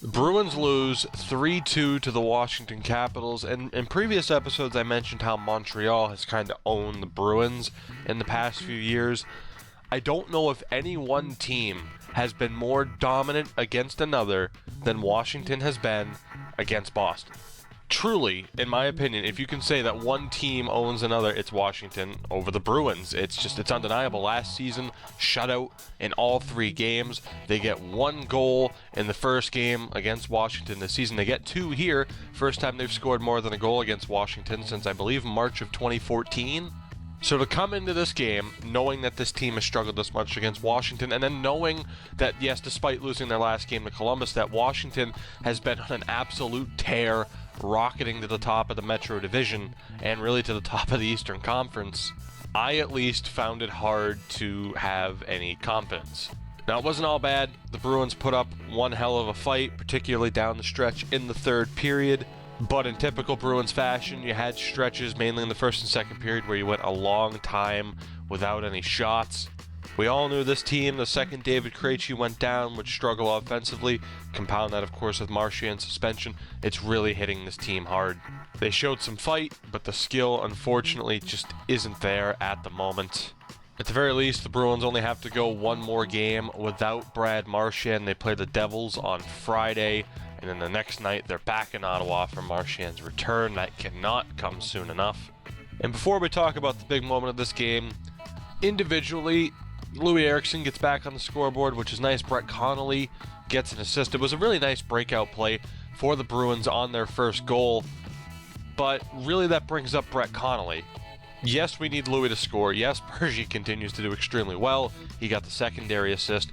The Bruins lose 3-2 to the Washington Capitals, and in previous episodes I mentioned how Montreal has kind of owned the Bruins in the past few years. I don't know if any one team has been more dominant against another than Washington has been against Boston. Truly, in my opinion, if you can say that one team owns another, it's Washington over the Bruins. It's undeniable. Last season, shutout in all 3 games. They get 1 goal in the first game against Washington this season. They get 2 here. First time they've scored more than a goal against Washington since, I believe, March of 2014. So to come into this game knowing that this team has struggled this much against Washington, and then knowing that, yes, despite losing their last game to Columbus, that Washington has been on an absolute tear, rocketing to the top of the Metro Division and really to the top of the Eastern Conference, I at least found it hard to have any confidence. Now, it wasn't all bad. The Bruins put up one hell of a fight, particularly down the stretch in the third period. But in typical Bruins fashion, you had stretches mainly in the first and second period where you went a long time without any shots. We all knew this team, the second David Krejci went down, would struggle offensively. Compound that, of course, with Marchand's suspension. It's really hitting this team hard. They showed some fight, but the skill, unfortunately, just isn't there at the moment. At the very least, the Bruins only have to go one more game without Brad Marchand. They play the Devils on Friday, and then the next night they're back in Ottawa for Marchand's return. That cannot come soon enough. And before we talk about the big moment of this game, individually, Louis Eriksson gets back on the scoreboard, which is nice. Brett Connolly gets an assist. It was a really nice breakout play for the Bruins on their first goal, but really that brings up Brett Connolly. Yes, we need Louis to score. Yes, Bergie continues to do extremely well. He got the secondary assist.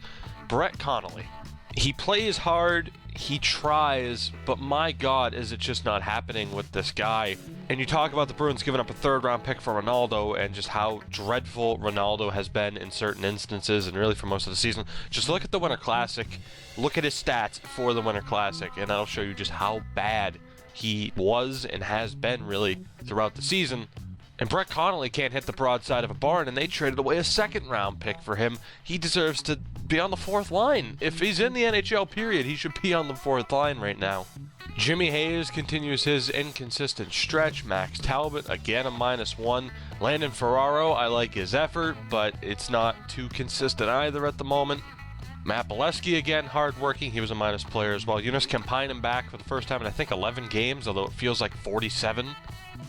Brett Connolly, he plays hard, he tries, but my God, is it just not happening with this guy. And you talk about the Bruins giving up a third-round pick for Ronaldo and just how dreadful Ronaldo has been in certain instances and really for most of the season. Just look at the Winter Classic. Look at his stats for the Winter Classic, and that'll show you just how bad he was and has been really throughout the season. And Brett Connolly can't hit the broadside of a barn, and they traded away a second-round pick for him. He deserves to be on the 4th line. If he's in the NHL, period, he should be on the 4th line right now. Jimmy Hayes continues his inconsistent stretch. Max Talbot, again, a -1. Landon Ferraro, I like his effort, but it's not too consistent either at the moment. Matt Bolesky, again, hard-working. He was a minus player as well. Jonas Kemppainen back for the first time in, I think, 11 games, although it feels like 47.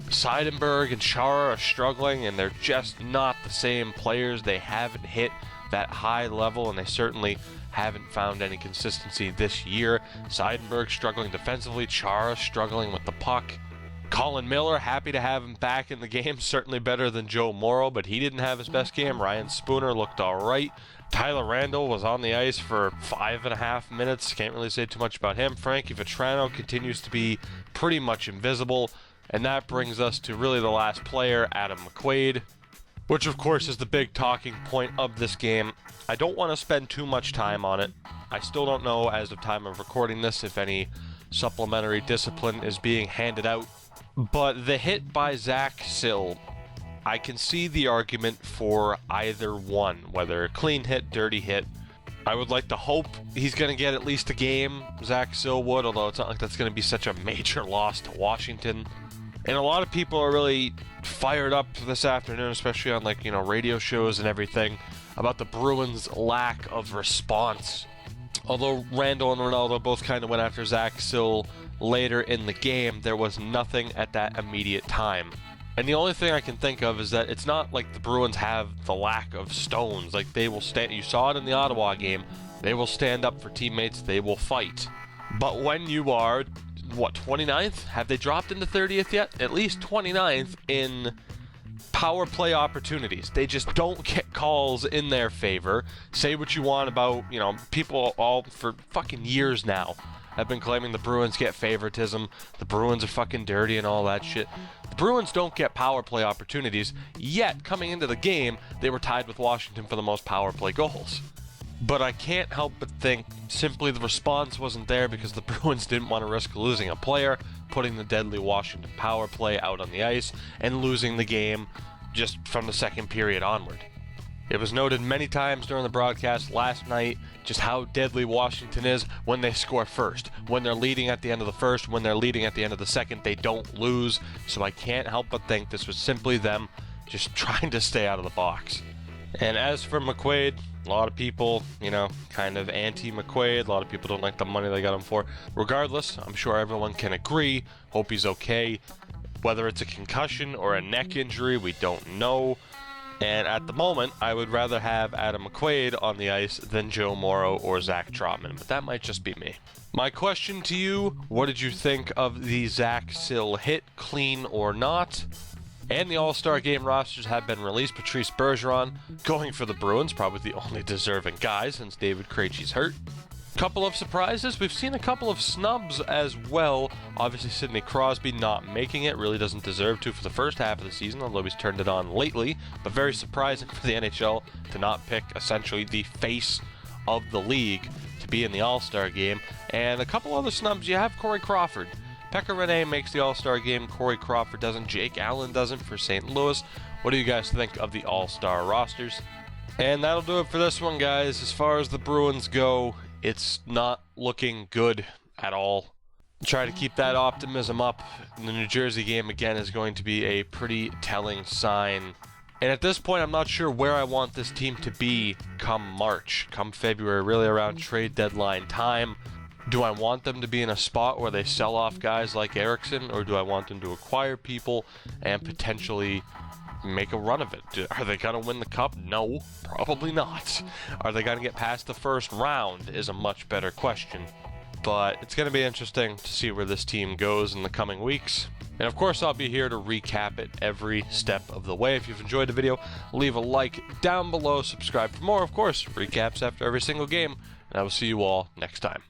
Seidenberg and Chara are struggling, and they're just not the same players. They haven't hit that high level, and they certainly haven't found any consistency this year. Seidenberg struggling defensively, Chara struggling with the puck. Colin Miller, happy to have him back in the game, certainly better than Joe Morrow, but he didn't have his best game. Ryan Spooner looked all right. Tyler Randall was on the ice for 5.5 minutes. Can't really say too much about him. Frankie Vetrano continues to be pretty much invisible. And that brings us to really the last player, Adam McQuaid, which of course is the big talking point of this game. I don't want to spend too much time on it. I still don't know, as of time of recording this, if any supplementary discipline is being handed out. But the hit by Zach Sill, I can see the argument for either one, whether a clean hit, dirty hit. I would like to hope he's going to get at least a game, Zach Sill would, although it's not like that's going to be such a major loss to Washington. And a lot of people are really fired up this afternoon, especially on radio shows and everything, about the Bruins' lack of response. Although Randall and Ronaldo both kind of went after Zach Sill later in the game, there was nothing at that immediate time. And the only thing I can think of is that it's not like the Bruins have the lack of stones. Like, they will stand, you saw it in the Ottawa game, they will stand up for teammates, they will fight. But when you are 29th? Have they dropped into 30th yet? At least 29th in power play opportunities. They just don't get calls in their favor. Say what you want about, people all for fucking years now have been claiming the Bruins get favoritism, the Bruins are fucking dirty and all that shit. The Bruins don't get power play opportunities, yet coming into the game, they were tied with Washington for the most power play goals. But I can't help but think simply the response wasn't there because the Bruins didn't want to risk losing a player, putting the deadly Washington power play out on the ice, and losing the game just from the second period onward. It was noted many times during the broadcast last night just how deadly Washington is when they score first. When they're leading at the end of the first, when they're leading at the end of the second, they don't lose. So I can't help but think this was simply them just trying to stay out of the box. And as for McQuaid, a lot of people, kind of anti-McQuaid. A lot of people don't like the money they got him for. Regardless, I'm sure everyone can agree. Hope he's okay. Whether it's a concussion or a neck injury, we don't know. And at the moment, I would rather have Adam McQuaid on the ice than Joe Morrow or Zach Trotman, but that might just be me. My question to you, what did you think of the Zach Sill hit, clean or not? And the All-Star Game rosters have been released. Patrice Bergeron going for the Bruins, probably the only deserving guy since David Krejci's hurt. Couple of surprises. We've seen a couple of snubs as well. Obviously, Sidney Crosby not making it. Really doesn't deserve to for the first half of the season, although he's turned it on lately. But very surprising for the NHL to not pick essentially the face of the league to be in the All-Star Game. And a couple other snubs. You have Corey Crawford. Pekka Rinne makes the All-Star Game. Corey Crawford doesn't. Jake Allen doesn't for St. Louis. What do you guys think of the All-Star rosters? And that'll do it for this one, guys. As far as the Bruins go, it's not looking good at all. Try to keep that optimism up. The New Jersey game, again, is going to be a pretty telling sign. And at this point, I'm not sure where I want this team to be come March, come February, really around trade deadline time. Do I want them to be in a spot where they sell off guys like Eriksson, or do I want them to acquire people and potentially make a run of it? Are they going to win the cup? No, probably not. Are they going to get past the first round is a much better question. But it's going to be interesting to see where this team goes in the coming weeks. And of course, I'll be here to recap it every step of the way. If you've enjoyed the video, leave a like down below, subscribe for more, of course, recaps after every single game, and I will see you all next time.